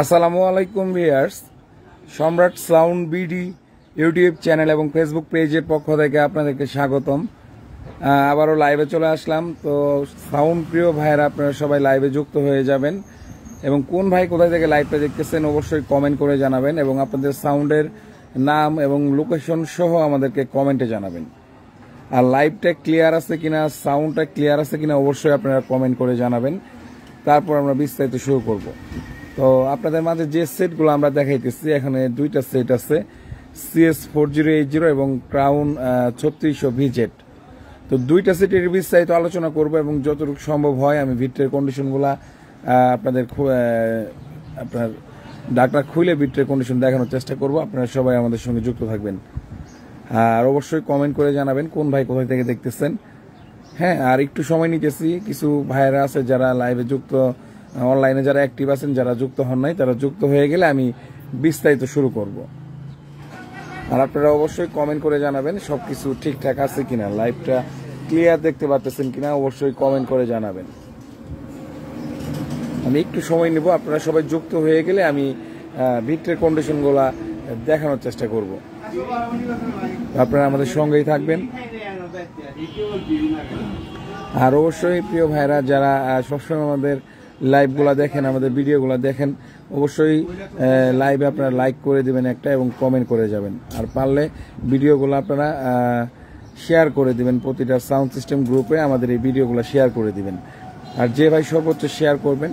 আসসালামু আলাইকুম ভিউয়ার্স, সম্রাট সাউন্ড বিডি ইউটিউব চ্যানেল এবং ফেসবুক পেজের পক্ষ থেকে আপনাদেরকে স্বাগতম। আবারও লাইভে চলে আসলাম। তো সাউন্ড প্রিয় ভাইয়েরা আপনারা সবাই লাইভে যুক্ত হয়ে যাবেন এবং কোন ভাই কোথায় থেকে লাইভটা দেখতেছেন অবশ্যই কমেন্ট করে জানাবেন এবং আপনাদের সাউন্ডের নাম এবং লোকেশন সহ আমাদেরকে কমেন্টে জানাবেন। আর লাইভটা ক্লিয়ার আছে কিনা, সাউন্ডটা ক্লিয়ার আছে কিনা অবশ্যই আপনারা কমেন্ট করে জানাবেন। তারপর আমরা বিস্তারিত শুরু করব। তো আপনাদের মাঝে যে সেটগুলো আমরা দেখাইতেছি, এখানে দুইটা সেট আছে, CS4080 এবং ক্রাউন 3600 VZ। তো দুইটা সেটের বিস্তারিত আলোচনা করব এবং যতটুকু সম্ভব হয় আমি ভিতরের কন্ডিশনগুলো আপনার ডাকটা খুলে ভিতরের কন্ডিশন দেখানোর চেষ্টা করব। আপনারা সবাই আমাদের সঙ্গে যুক্ত থাকবেন আর অবশ্যই কমেন্ট করে জানাবেন কোন ভাই কোথায় থেকে দেখতেছেন। হ্যাঁ, আর একটু সময় নিতেছি, কিছু ভাইয়েরা আছে যারা লাইভে যুক্ত, অনলাইনে যারা অ্যাক্টিভ আছেন, যারা যুক্ত হন নাই তারা যুক্ত হয়ে গেলে আমি বিস্তারিত শুরু করব। আর আপনারা অবশ্যই কমেন্ট করে জানাবেন সবকিছু ঠিকঠাক আছে কিনা, লাইভটা ক্লিয়ার দেখতে পাচ্ছেন কিনা অবশ্যই কমেন্ট করে জানাবেন। আমি একটু সময় নেব, আপনারা সবাই যুক্ত হয়ে গেলে আমি ভিতরের কন্ডিশনগুলা দেখানোর চেষ্টা করব। আপনারা আমাদের সঙ্গেই থাকবেন। আর অবশ্যই প্রিয় ভাইরা যারা সবসময় আমাদের লাইভগুলো দেখেন, আমাদের ভিডিওগুলো দেখেন, অবশ্যই লাইভে আপনারা লাইক করে দিবেন একটা এবং কমেন্ট করে যাবেন। আর পারলে ভিডিওগুলো আপনারা শেয়ার করে দিবেন, প্রতিটা সাউন্ড সিস্টেম গ্রুপে আমাদের এই ভিডিওগুলো শেয়ার করে দিবেন। আর যে ভাই সর্বোচ্চ শেয়ার করবেন,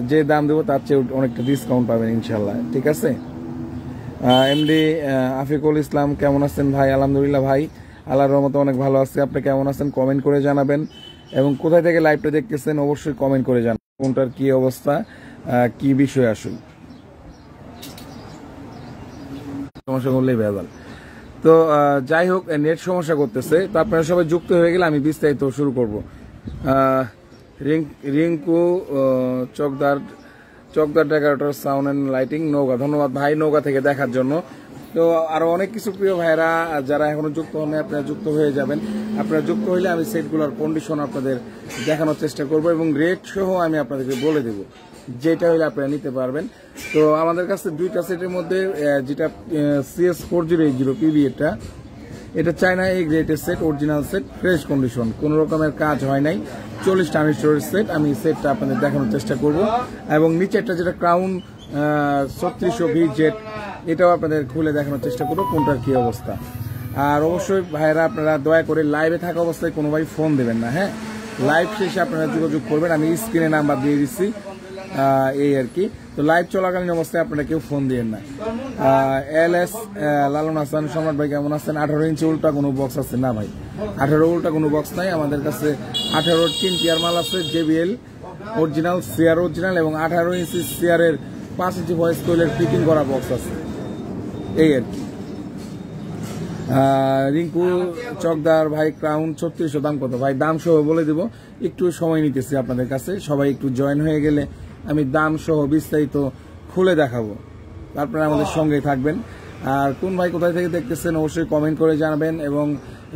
যে দাম দেবো তার চেয়ে অনেকটা ডিসকাউন্ট পাবেন ইনশাল্লাহ। ঠিক আছে? এমডি আফিকুল ইসলাম কেমন আছেন ভাই? আলহামদুলিল্লাহ ভাই, আল্লাহর রহমতে অনেক ভালো আছে। আপনি কেমন আছেন কমেন্ট করে জানাবেন এবং কোথায় থেকে লাইভটা দেখতেছেন অবশ্যই কমেন্ট করে জানাবেন কোনটার কি অবস্থা, কি বিষয় আসুন সমস্যা করলেই ভেজাল। তো যাই হোক, নেট সমস্যা করতেছে, তো আপনারা সবাই যুক্ত হয়ে গেলে আমি বিস্তারিত শুরু করব। Rinku Chakdar decorator sound and lighting, নৌকা, ধন্যবাদ ভাই নৌকা থেকে দেখার জন্য। তো আরো অনেক কিছু প্রিয় ভাইরা যারা এখনো যুক্ত হন আপনারা যুক্ত হয়ে যাবেন। আপনারা যুক্ত হইলে আমি সেটগুলোর কন্ডিশন আপনাদের দেখানোর চেষ্টা করব এবং রেট সহ আমি আপনাদেরকে বলে দেব, যেটা হইলে আপনারা নিতে পারবেন। তো আমাদের কাছে দুইটা সেটের মধ্যে যেটা CS4080 PV, এটা চায়না এই গ্রেটের set, original set, fresh condition, কোনো রকমের কাজ হয় নাই, 40 ট্রানজিস্টরের সেট। আমি সেটটা আপনাদের দেখানোর চেষ্টা করব এবং নিচেরটা যেটা ক্রাউন 3600 VZ, এটাও আপনাদের খুলে দেখানোর চেষ্টা করবো কোনটার কি অবস্থা। আর অবশ্যই ভাইরা আপনারা দয়া করে লাইভে থাকা অবস্থায় কোনো ভাই ফোন দেবেন না। হ্যাঁ, লাইভ শেষে আপনারা যোগাযোগ করবেন, আমি স্ক্রিনে নাম্বার দিয়ে দিচ্ছি, এই আর কি। তো লাইভ চলাকালীন অবস্থায় আপনারা কেউ ফোন দিবেন না। LS লালন হাসান, সম্রাট ভাই কেমন আছেন? 18 ইঞ্চি উল্টা কোনো বক্স আছে না ভাই? 18 উল্টা কোনো বক্স নাই আমাদের কাছে। 18 3 টিয়ার মাল আছে, JBL অরিজিনাল, সিআর অরিজিনাল এবং 18 ইঞ্চি সিআরের 5 ইঞ্চি ভয়েস কোয়েলের ফিটিং করা বক্স আছে, এই আর কি। রিঙ্কু চকদার ভাই, ক্রাউন 3600 দাম কত ভাই? দাম সহ বলে দিব, একটু সময় নিতেছি আপনাদের কাছে, সবাই একটু জয়েন হয়ে গেলে আমি দাম সহ বিস্তারিত খুলে দেখাবো। আপনারা আমাদের সঙ্গেই থাকবেন। আর কোন ভাই কোথায় থেকে দেখতেছেন অবশ্যই কমেন্ট করে জানাবেন এবং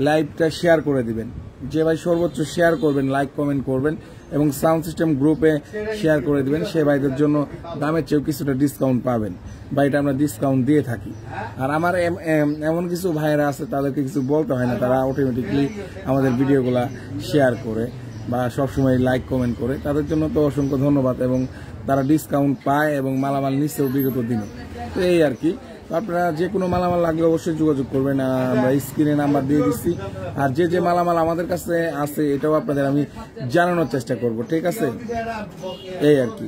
লাইভটা শেয়ার করে দিবেন। যে ভাই সর্বোচ্চ শেয়ার করবেন, লাইক কমেন্ট করবেন এবং সাউন্ড সিস্টেম গ্রুপে শেয়ার করে দিবেন, সে ভাইদের জন্য দামের চেয়েও কিছুটা ডিসকাউন্ট পাবেন। বা এটা আমরা ডিসকাউন্ট দিয়ে থাকি। আর আমার এমন কিছু ভাইয়েরা আছে, তাদেরকে কিছু বলতে হয় না, তারা অটোমেটিকলি আমাদের ভিডিওগুলা শেয়ার করে বা সবসময় লাইক কমেন্ট করে, তাদের জন্য তো অসংখ্য ধন্যবাদ এবং তারা ডিসকাউন্ট পায় এবং মালামাল নিচ্ছেও বিগত দিনে। তো এই আর কি। আপনারা যে কোনো মালামাল লাগলে অবশ্যই যোগাযোগ করবেন, আমরা স্ক্রিনে নাম্বার দিয়ে দিচ্ছি। আর যে যে মালামাল আমাদের কাছে আছে এটাও আপনাদের আমি জানানোর চেষ্টা করব। ঠিক আছে, এই আর কি।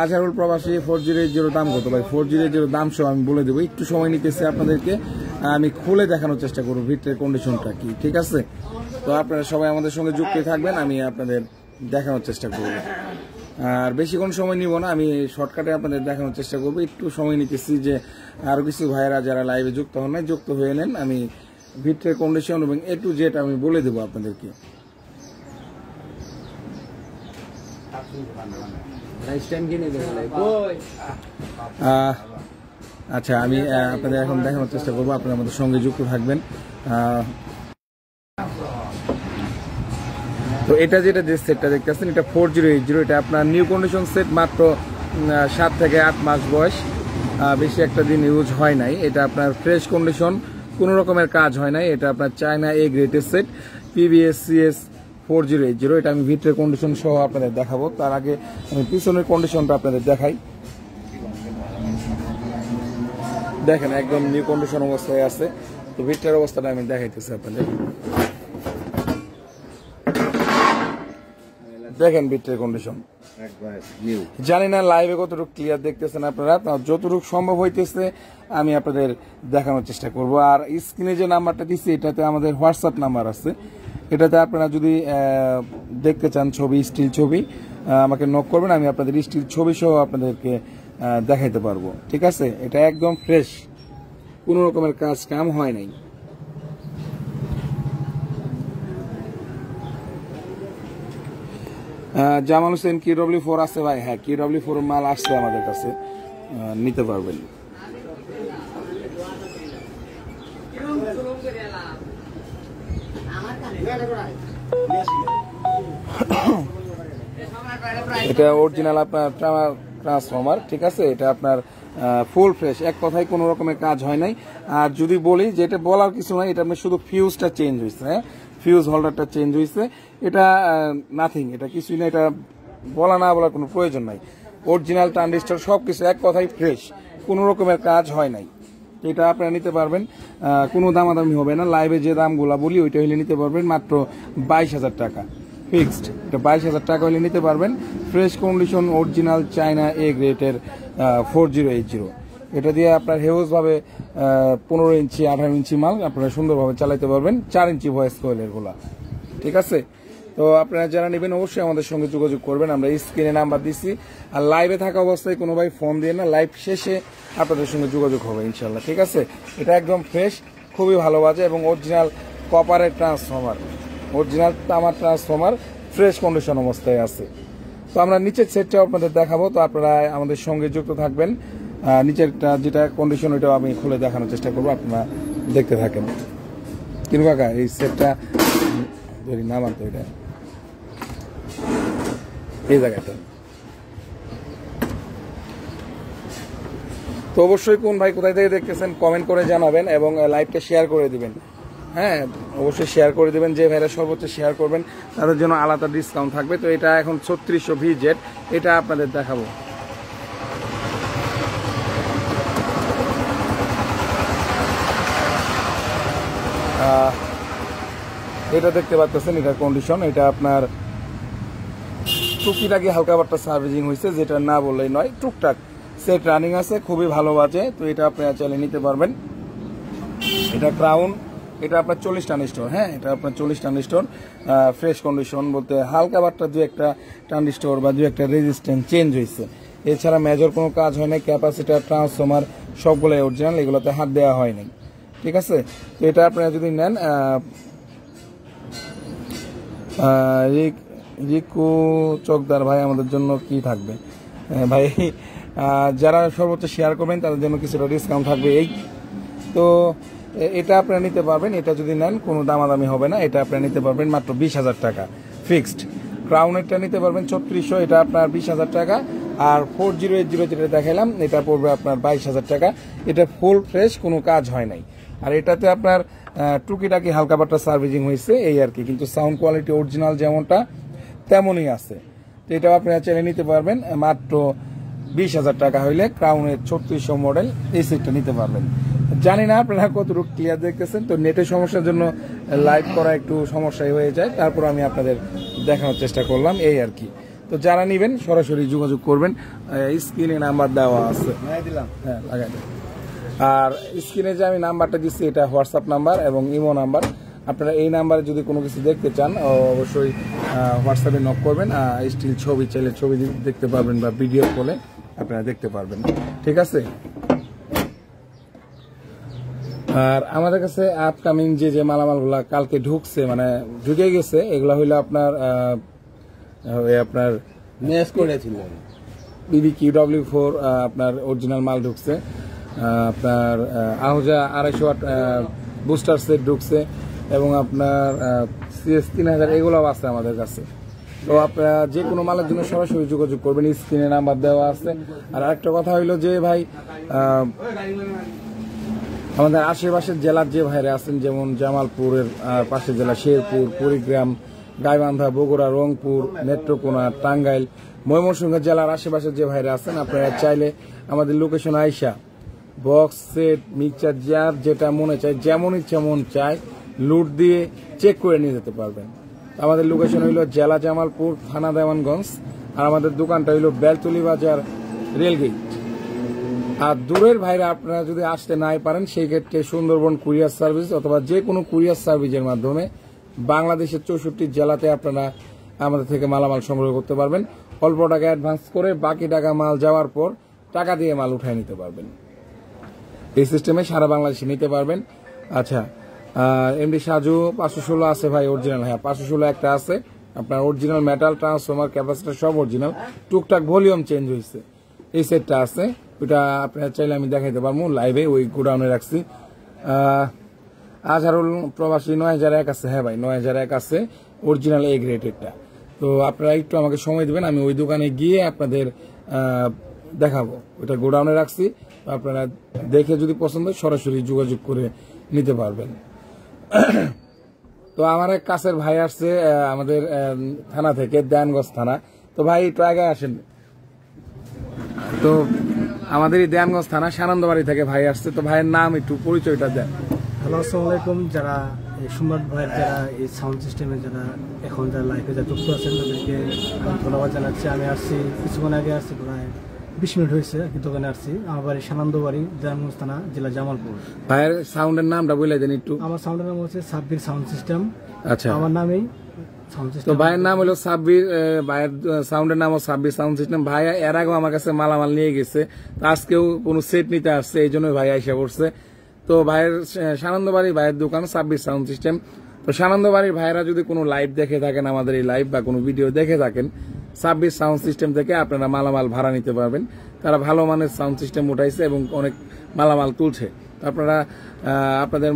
আজহারুল প্রবাসী 4080 দাম কত ভাই? 4080 দাম সহ আমি বলে দেবো, একটু সময় নিতেছে আপনাদেরকে, আমি খুলে দেখানোর চেষ্টা করবো ভিতরের কন্ডিশনটা কি। ঠিক আছে? তো আপনারা সবাই আমাদের সঙ্গে যুক্ত থাকবেন, আমি আপনাদের দেখানোর চেষ্টা করব। আর বেশিক্ষণ সময় নিব না, আমি শর্টকাটে আপনাদের দেখানোর চেষ্টা করবো। একটু সময় নিতেছি যে আরো কিছু ভাইয়েরা যারা লাইভে যুক্ত হন নাই যুক্ত হয়ে নেন, আমি ভিতরের কন্ডিশন এবং A to Z আমি বলে দেবো আপনাদেরকে। আচ্ছা, আমি আপনাদের এখন দেখানোর চেষ্টা করবো, আপনারা আমাদের সঙ্গে যুক্ত থাকবেন। তো এটা যেটা যে সেটটা দেখতেছেন এটা 4080, এটা আপনার নিউ কন্ডিশন সেট, মাত্র 7 থেকে 8 মাস বয়স, বেশি একটা দিন ইউজ হয় নাই। এটা আপনার ফ্রেশ কন্ডিশন, কোনো রকমের কাজ হয় নাই। এটা আপনার চায়না এ গ্রেটের সেট PBSCS 4080। এটা আমি ভিতরের কন্ডিশন সহ আপনাদের দেখাবো। তার আগে আমি পিছনের কন্ডিশনটা আপনাদের দেখাই। দেখেন একদম নিউ কন্ডিশন অবস্থায় আছে। তো ভিতরের অবস্থাটা আমি দেখাইতেছি আপনাদের। দেখেন ভিতরের কন্ডিশন, জানি না লাইভে কতটুকু ক্লিয়ার দেখতেছেন আপনারা, যতটুকু সম্ভব হইতেছে আমি আপনাদের দেখানোর চেষ্টা করব। আর স্ক্রিনে যে নাম্বারটা দিচ্ছি এটাতে আমাদের হোয়াটসঅ্যাপ নাম্বার আছে, এটাতে আপনারা যদি দেখতে চান ছবি, স্টিল ছবি, আমাকে নক করবেন, আমি আপনাদের স্টিল ছবি সহ আপনাদেরকে দেখাইতে পারবো। ঠিক আছে, এটা একদম ফ্রেশ, কোনো রকমের কাজ কাম হয় নাই। জামাল হোসেন QW4 আছে ভাই? হ্যাঁ, QW4 মাল আসছে আমাদের কাছে, নিতে পারবেন। এটা অরিজিনাল আপনার ট্রান্সফর্মার। ঠিক আছে, এটা আপনার ফুল ফ্রেশ, এক কথায় কোনো রকমের কাজ হয় নাই। আর যদি বলি যে এটা বলার কিছু নাই, এটা আপনার শুধু ফিউজটা চেঞ্জ হয়েছে, হ্যাঁ, ফিউজ হোল্ডারটা চেঞ্জ হয়েছে, এটা নাথিং, এটা কিছুই না, এটা বলা না বলার কোনো প্রয়োজন নাই। অরিজিনাল ট্রানজিস্টর সবকিছু এক কথায় ফ্রেশ, কোনো রকমের কাজ হয় নাই। এটা আপনারা নিতে পারবেন, কোনো দামাদামি হবে না। লাইভে যে দামগুলা বলি ওইটা হলে নিতে পারবেন মাত্র 22,000 টাকা ফিক্সড। এটা 22,000 টাকা হলে নিতে পারবেন, ফ্রেশ কন্ডিশন অরিজিনাল চায়না এ গ্রেটের 4080। এটা দিয়ে আপনার হেউজভাবে 15 ইঞ্চি 18 ইঞ্চি মাল আপনারা সুন্দরভাবে চালাইতে পারবেন, 4 ইঞ্চি ভয়েস কোয়েলের গুলা। ঠিক আছে, তো আপনারা যারা নেবেন অবশ্যই আমাদের সঙ্গে যোগাযোগ করবেন, আমরা স্ক্রিনে নাম্বার দিচ্ছি। আর লাইভে থাকা অবস্থায় কোনো ভাই ফোন দিয়ে না, লাইভ শেষে আপনাদের সঙ্গে যোগাযোগ হবে ইনশাল্লাহ। ঠিক আছে, এটা একদম ফ্রেশ, খুবই ভালো বাজে এবং অরিজিনাল কপারের ট্রান্সফর্মার, অরিজিনাল তামার ট্রান্সফর্মার, ফ্রেশ কন্ডিশন অবস্থায় আছে। তো আমরা নিচের সেটটাও আপনাদের দেখাবো, তো আপনারা আমাদের সঙ্গে যুক্ত থাকবেন। নিচেরটা যেটা কন্ডিশন ওইটাও আমি খুলে দেখানোর চেষ্টা করবো, আপনারা দেখতে থাকেন। কিন্তু কাকা এই সেটটা যদি না মানতো, এটা এই জায়গাটা তো অবশ্যই কোন ভাই কোথায় থেকে দেখতেছেন কমেন্ট করে জানাবেন এবং লাইভটা শেয়ার করে দিবেন। হ্যাঁ, অবশ্যই শেয়ার করে দিবেন, যে ভাইরা সর্বোচ্চ শেয়ার করবেন তাদের জন্য আলাদা ডিসকাউন্ট থাকবে। তো এটা এখন 3600 VZ, এটা আপনাদের দেখাবো। এটা দেখতে পাচ্ছেন, এটার কন্ডিশন, এটা আপনার টুকিটাকি হালকা পাট্টা সার্ভিসিং হয়েছে, যেটা না বললেই নয়, টুকটাক সেট রানিং আছে, খুবই ভালো বাজে। তো এটা আপনারা চাইলে নিতে পারবেন। এটা ক্রাউন, এটা আপনার 40 ট্রানজিস্টর। হ্যাঁ, এটা আপনার 40 ট্রানজিস্টর, ফ্রেশ কন্ডিশন বলতে হালকা পাট্টা দু একটা ট্রানজিস্টর বা দু একটা রেজিস্ট্যান্স চেঞ্জ হয়েছে, এছাড়া মেজর কোনো কাজ হয় না। ক্যাপাসিটার, ট্রান্সফর্মার সবগুলোই অরিজিনাল, এগুলোতে হাত দেওয়া হয়নি। ঠিক আছে, তো এটা আপনারা যদি নেন, রিকু চকদার ভাই আমাদের জন্য কি থাকবে ভাই? যারা সর্বোচ্চ শেয়ার করবেন তাদের জন্য কিছুটা ডিসকাউন্ট থাকবে। এই তো এটা আপনারা নিতে পারবেন, এটা যদি নেন কোনো দামাদামি হবে না, এটা আপনারা নিতে পারবেন মাত্র 20,000 টাকা ফিক্সড। ক্রাউনেরটা নিতে পারবেন 3600, এটা আপনার 20,000 টাকা। আর 4080 যেটা দেখালাম এটা পড়বে আপনার 22,000 টাকা। এটা ফুল ফ্রেশ, কোনো কাজ হয় নাই। আর এটাতে আপনার টুকিটাকি হালকা পাট্টা সার্ভিসিং হয়েছে এই আর কি, কিন্তু সাউন্ড কোয়ালিটি অরিজিনাল যেমনটা তেমনই আছে। তো এটাও আপনারা চাইলে নিতে পারবেন মাত্র 20,000 টাকা হইলে ক্রাউনের 3600 মডেল এই সেটটা নিতে পারবেন। জানি না আপনারা কতটুকু ক্লিয়ার দেখতেছেন, তো নেটের সমস্যার জন্য লাইভ করা একটু সমস্যাই হয়ে যায়, তারপর আমি আপনাদের দেখানোর চেষ্টা করলাম এই আর কি। তো যারা নেবেন সরাসরি যোগাযোগ করবেন, স্ক্রিনে নাম্বার দেওয়া আছে, হ্যাঁ লাগাই দেন। আর স্ক্রিনে যে আমি নাম্বারটা দিচ্ছি এটা হোয়াটসঅ্যাপ নাম্বার এবং ইমো নাম্বার। আপনারা এই নাম্বারে যদি কোনো কিছু দেখতে চান অবশ্যই হোয়াটসঅ্যাপে নক করবেন। স্টিল ছবি চাইলে ছবি দেখতে পারবেন বা ভিডিও কলে আপনারা দেখতে পারবেন। ঠিক আছে, আর আমাদের কাছে আপকামিং যে মালামালগুলা কালকে ঢুকছে, মানে ঢুকে গেছে, এগুলা হইলো আপনার মেস করেছিল QW4 আপনার অরিজিনাল মাল ঢুকছে, আপনার আহুজা 250 ওয়াট বুস্টার সেট ঢুকছে এবং আপনার CS 3000 এগুলো আছে আমাদের কাছে। তো আপনারা যে কোনো মালের জন্য সরাসরি যোগাযোগ করবেন, স্ক্রিনে নাম্বার দেওয়া আছে। আর আরেকটা কথা হইলো যে ভাই আমাদের আশেপাশের জেলার যে ভাইরা আছেন, যেমন জামালপুরের পাশের জেলা শেরপুর, কুড়িগ্রাম, গাইবান্ধা, বগুড়া, রংপুর, নেত্রকোনা, টাঙ্গাইল, ময়মনসিংহ জেলার আশেপাশের যে ভাইরা আছেন, আপনারা চাইলে আমাদের লোকেশন আইসা বক্স, সেট, মিক্সচার যার যেটা মনে চায়, যেমন ইচ্ছা মন চায় লুট দিয়ে চেক করে নিয়ে যেতে পারবেন। আমাদের লোকেশন হইল জেলা জামালপুর, থানা দেওয়ানগঞ্জ, আর আমাদের দোকানটা হইল বেলতলি বাজার, রেলগেট। আর দূরের ভাইরা আপনারা যদি আসতে নাই পারেন, সেই ক্ষেত্রে সুন্দরবন কুরিয়ার সার্ভিস অথবা যে কোনো কুরিয়ার সার্ভিসের মাধ্যমে বাংলাদেশের 64 জেলাতে আপনারা আমাদের থেকে মালামাল সংগ্রহ করতে পারবেন। অল্প টাকা অ্যাডভান্স করে বাকি টাকা মাল যাওয়ার পর টাকা দিয়ে মাল উঠায় নিতে পারবেন। এই সিস্টেমে সারা বাংলাদেশে নিতে পারবেন। আচ্ছা, এমডি সাজু 516 আছে ভাই অরিজিনাল? হ্যাঁ, 516 একটা আছে আপনার অরিজিনাল, মেটাল, ট্রান্সফরমার, ক্যাপাসিটর সব অরিজিনাল, টুকটাক ভলিউম চেঞ্জ হয়েছে। এই সেটটা আছে, ওইটা আপনারা চাইলে আমি দেখাইতে পারবো লাইভে, ওই গোডাউনে রাখছি। আজহারুল প্রবাসী 9001 আছে। হ্যাঁ ভাই, 9001 আছে অরিজিনাল এ গ্রেডেরটা। তো আপনারা একটু আমাকে সময় দেবেন, আমি ওই দোকানে গিয়ে আপনাদের দেখাবো। ওইটা গোডাউনে রাখছি, আপনারা দেখে যদি পছন্দ হয় সরাসরি যোগাযোগ করে নিতে পারবেন। তো আমার এক কাছের ভাই আসছে আমাদের থানা থেকে, দেয়ানগঞ্জ থানা। তো ভাই একটু আগে আসেন। তো আমাদের এই দেয়ানগঞ্জ থানা সানন্দবাড়ি থেকে ভাই আসছে। তো ভাইয়ের নাম একটু পরিচয়টা দেন। হ্যালো, আসসালামু আলাইকুম। যারা এই সম্রাট ভাইয়ের যারা এই সাউন্ড সিস্টেমে যারা এখন যারা লাইফে যারা যুক্ত আছেন তাদেরকে আমি ধন্যবাদ জানাচ্ছি। আমি আসছি কিছুক্ষণ আগে, আসছি প্রায় 20 মিনিট হয়েছে আর কি দোকানে আসছি। আমার বাড়ি সানন্দবাড়ি, দেয়ানগঞ্জ থানা, জেলা জামালপুর। ভাইয়ের সাউন্ডের নামটা বলে দেন একটু। আমার সাউন্ডের নাম হচ্ছে সাব্বির সাউন্ড সিস্টেম। আচ্ছা, আমার নামেই সাউন্ড তো সিস্টেম। ভাইয়ের নাম হলো সাব্বির, ভাইয়ের সাউন্ডের নাম সাব্বির সাউন্ড সিস্টেম। ভাই এর আগেও আমার কাছে মালামাল নিয়ে গেছে, আজকেও কোনো সেট নিতে আসছে, এই জন্য ভাই আইসা পড়ছে। তো ভাইয়ের সানন্দবাড়ি ভাইয়ের দোকান সাব্বির সাউন্ড সিস্টেম। তো সানন্দবাড়ির ভাইয়েরা যদি কোনো লাইভ দেখে থাকেন, আমাদের এই লাইভ বা কোনো ভিডিও দেখে থাকেন, সাব্বির সাউন্ড সিস্টেম থেকে আপনারা মালামাল ভাড়া নিতে পারবেন। তারা ভালো মানের সাউন্ড সিস্টেম উঠাইছে এবং অনেক মালামাল তুলছে। আপনারা আপনাদের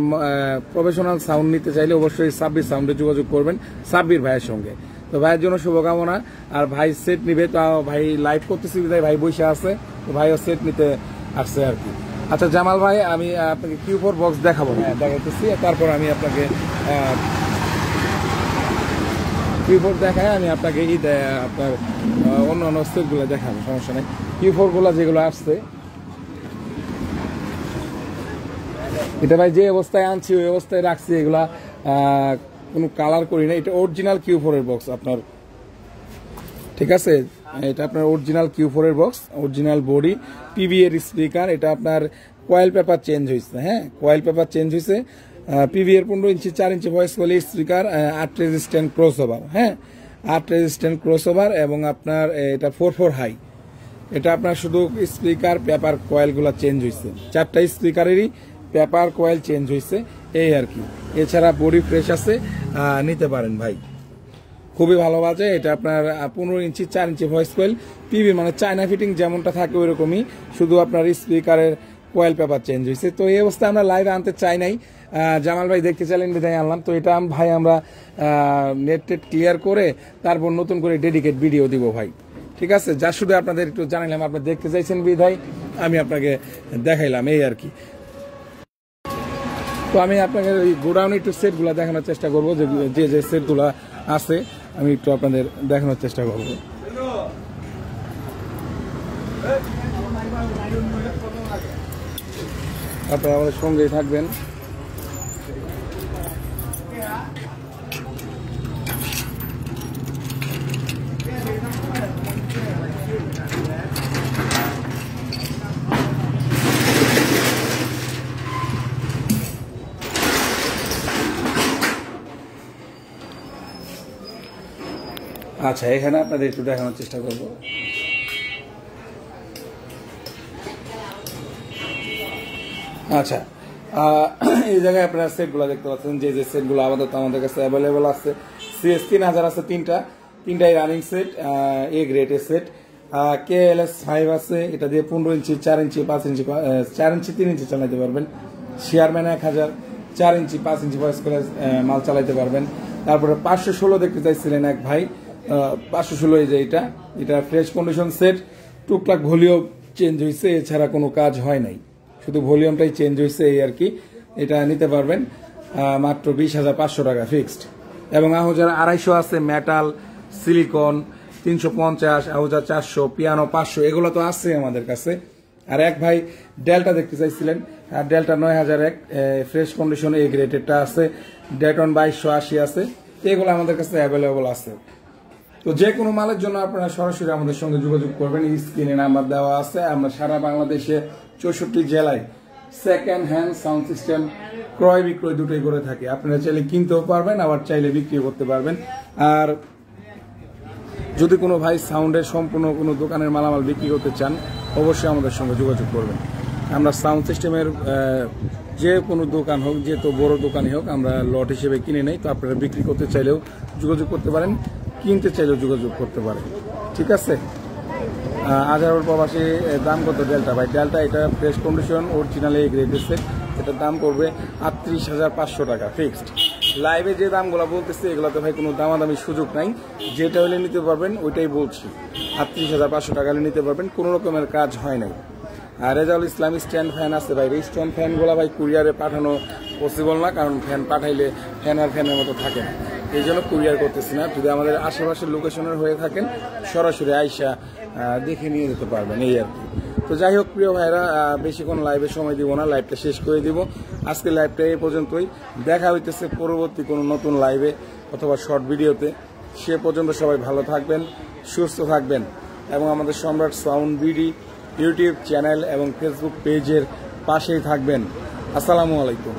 প্রফেশনাল সাউন্ড নিতে চাইলে অবশ্যই সাব্বির সাউন্ডে যোগাযোগ করবেন সাব্বির ভাইয়ের সঙ্গে। তো ভাইয়ের জন্য শুভকামনা। আর ভাই সেট নিবে, তো ভাই লাইভ করতেছি, তাই ভাই বসে আছে, তো ভাইও সেট নিতে আসছে আর কি। আচ্ছা জামাল ভাই, আমি আপনাকে Q4 বক্স দেখাবো। হ্যাঁ, দেখাইতেছি। তারপর আমি আপনাকে Q4 দেখায় আমি আপনাকে আপনার অন্য অন্য সেটগুলো দেখাবো, সমস্যা নেই। Q4 গুলা যেগুলো আসছে, এটা ভাই যে অবস্থায় আনছি ওই অবস্থায় রাখছি, এগুলা কোনো কালার করি না। এটা অরিজিনাল Q4 এর বক্স আপনার, ঠিক আছে? এটা আপনার অরিজিনাল Q4 এর বক্স, অরিজিনাল বডি, পিভি এর স্পিকার। এটা আপনার কয়েল পেপার চেঞ্জ হয়েছে। হ্যাঁ, কয়েল পেপার চেঞ্জ হয়েছে। পিভি এর 15 inch 4 inch voice coil speaker, 8 resistant crossover. হ্যাঁ, 8 রেজিস্ট্যান্ট ক্রস ওভার এবং আপনার এটা 4/4 হাই। এটা আপনার শুধু স্পিকার পেপার কয়েলগুলো চেঞ্জ হয়েছে, 4টা স্পিকারেরই পেপার কয়েল চেঞ্জ হয়েছে, এই আর কি। এছাড়া বডি ফ্রেশ আছে, নিতে পারেন ভাই, খুবই ভালো বাজে। এটা আপনার 15 inch 4 inch voice coil, PV মানে চায়না ফিটিং যেমনটা থাকে ওইরকমই, শুধু আপনার স্পিকারের কয়েল পেপার চেঞ্জ হয়েছে। তো এই অবস্থায় আমরা লাইভে আনতে চাই নাই, জামাল ভাই দেখতে চাইলেন বিধায় আনলাম। তো এটা ভাই আমরা নেট ক্লিয়ার করে তারপর নতুন করে ডেডিকেট ভিডিও দিব ভাই, ঠিক আছে? যা শুধু আপনাদের একটু জানাইলাম, আপনি দেখতে চাইছেন বিধায় আমি আপনাকে দেখাইলাম, এই আর কি। তো আমি আপনাকে ওই গোডাউনে একটু সেটগুলো দেখানোর চেষ্টা করবো, যে যে সেটগুলো আছে আমি একটু আপনাদের দেখানোর চেষ্টা করব। আপনারা আমাদের সঙ্গেই থাকবেন। আচ্ছা, এখানে আপনাদের একটু দেখানোর চেষ্টা করব। আচ্ছা, এই জায়গায় আপনারা সেটগুলো দেখতে পাচ্ছেন, যে যে সেটগুলো আমাদের কাছে অ্যাভেলেবল আছে। CS 3000 আছে তিনটাই রানিং সেট, এ গ্রেডের সেট। KLS 5 আছে, এটা দিয়ে 15 ইঞ্চি 4 ইঞ্চি 5 ইঞ্চি 4 ইঞ্চি 3 ইঞ্চি চালাতে পারবেন। শেয়ারম্যান 1000 4 ইঞ্চি 5 ইঞ্চি ভয়েস করে মাল চালাতে পারবেন। তারপরে 516 দেখতে চাইছিলেন এক ভাই, 516 এই যে এটা ফ্রেশ কন্ডিশন সেট, টুকটাক ভলিউম চেঞ্জ হয়েছে, এছাড়া কোনো কাজ হয় নাই, শুধু ভলিউমটাই চেঞ্জ হয়েছে এই আর কি। এটা নিতে পারবেন মাত্র 20,500 টাকা ফিক্সড। এবং আহুজার 250 আছে, মেটাল, সিলিকন 350, আহুজার 400, পিয়ানো 500, এগুলো তো আছে আমাদের কাছে। আর এক ভাই ডেল্টা দেখতে চাইছিলেন, আর ডেল্টা 9001 ফ্রেশ কন্ডিশনে এই গ্রেডেডটা আছে, ডেটন 2280 আছে, এগুলো আমাদের কাছে অ্যাভেলেবল আছে। তো যে কোনো মালের জন্য আপনারা সরাসরি আমাদের সঙ্গে যোগাযোগ করবেন, স্ক্রিনে নাম্বার দেওয়া আছে। আমরা সারা বাংলাদেশে 64 জেলায় সেকেন্ড হ্যান্ড সাউন্ড সিস্টেম ক্রয় বিক্রয় দুটোই করে থাকি। আপনারা চাইলে কিনতেও পারবেন, আবার চাইলে বিক্রি করতে পারবেন। আর যদি কোনো ভাই সাউন্ডের সম্পূর্ণ কোনো দোকানের মালামাল বিক্রি করতে চান, অবশ্যই আমাদের সঙ্গে যোগাযোগ করবেন। আমরা সাউন্ড সিস্টেমের যে কোনো দোকান হোক, যেহেতু বড় দোকানই হোক, আমরা লট হিসেবে কিনে নেই। তো আপনারা বিক্রি করতে চাইলেও যোগাযোগ করতে পারেন, কিনতে চাইলেও যোগাযোগ করতে পারেন, ঠিক আছে। আজহারুল প্রবাসী দাম কত ডেল্টা ভাই? ডেল্টা এটা ফ্রেশ কন্ডিশন অরিজিনাল এই গ্রেডের সেট, এটার দাম পড়বে 38,500 টাকা ফিক্সড। লাইভে যে দামগুলো বলতেছি এগুলোতে ভাই কোনো দামাদামির সুযোগ নাই, যেটা হলে নিতে পারবেন ওইটাই বলছি। 38,500 টাকা হলে নিতে পারবেন, কোনো রকমের কাজ হয় নাই। আর রেজাউল ইসলামী স্ট্যান্ড ফ্যান আছে ভাই, এই স্ট্যান্ড ফ্যানগুলো ভাই কুরিয়ারে পাঠানো পসিবল না, কারণ ফ্যান পাঠাইলে ফ্যান আর ফ্যানের মতো থাকে না, এই জন্য কুরিয়ার করতেছি না। যদি আমাদের আশেপাশের লোকেশনের হয়ে থাকেন, সরাসরি আইসা দেখে নিয়ে যেতে পারবেন, এই আর কি। তো যাই হোক প্রিয় ভাইরা, বেশিক্ষণ লাইভে সময় দিব না, লাইভটা শেষ করে দিব। আজকে লাইভটা এই পর্যন্তই, দেখা হইতেছে পরবর্তী কোনো নতুন লাইভে অথবা শর্ট ভিডিওতে। সে পর্যন্ত সবাই ভালো থাকবেন, সুস্থ থাকবেন, এবং আমাদের সম্রাট সাউন্ড বিডি ইউটিউব চ্যানেল এবং ফেসবুক পেজের পাশেই থাকবেন। আসসালামু আলাইকুম।